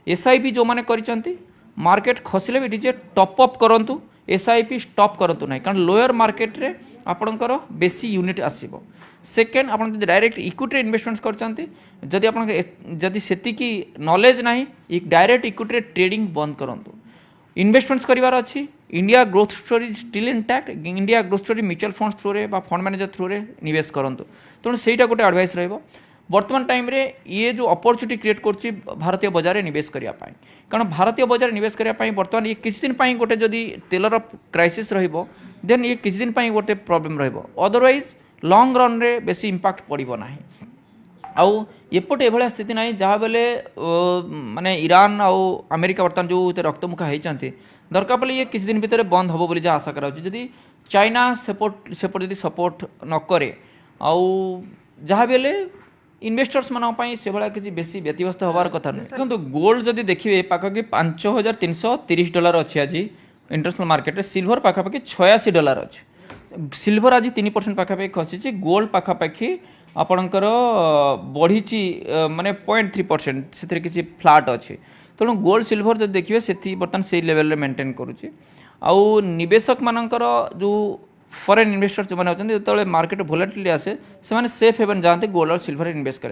SIP जो मैंने कर मार्केट खसिले भी इट टॉप अप करूँ एसआईपी स्टॉप करूँ ना कारण लोअर मार्केट रे आपणकर बेसी यूनिट आसो सेकेंड आप डायरेक्ट इक्विटी इन्वेस्टमेंट करदी जदि से नॉलेज ना डायरेक्ट इक्विटी ट्रेडिंग बंद करूँ इन्वेस्टमेंट्स करार अच्छी India growth story still intact India growth story mutual funds through रे फंड मैनेजर थ्रू रे निवेश करूँ तेणु सहीटा गोटे एडवाइस वर्तमान टाइम रे ये जो अपॉर्चुनिटी क्रिएट कर भारतीय बजार में निवेश करने कारण भारतीय बजार निवेश करने बर्तमान ये किसी दिन गोटे जदि तेलर क्राइसिस देन ये किसी दिन गोटे प्रॉब्लम अदरवाइज लॉन्ग रन रे बेसी इंपैक्ट पड़ो ना आउ एपटे एभलिया स्थिति ना जहाँ बेले माने ईरान आउ अमेरिका बर्तमान जो रक्तमुखा होती दरकार पड़े ये किसी दिन भितर बंद हम बोली जहाँ आशा कराऊँ चाइना सेपट यदि सपोर्ट न करे आउ जहाँ बेले इन्वेस्टर्स मानी से भाया किसी बेसी व्यतिव्यस्त हबार कथा नुहे देखो गोल्ड जदि देखिए पाखापाखि $5330 अच्छी आज इंटरनेशनल मार्केट रे सिल्वर पाखापाखि $86 अच्छे सिल्वर आज 3% पाखापाखि खसी गोल्ड पाखापाखि आपणकर बढ़ी माने 0.3% से किसी फ्लाट अच्छे तेणु गोल्ड सिल्वर जब देखिए से बर्तमान से लेवल मेंटेन करुच्ची आउ निवेशक मानकर जो फॉरेन इन्वेस्टर जो मैंने अच्छा जो मार्केट भोलाटिलिटी आसे से सेफ हेवन जाते गोल्ड और सिल्वर इन्वेस्ट करने।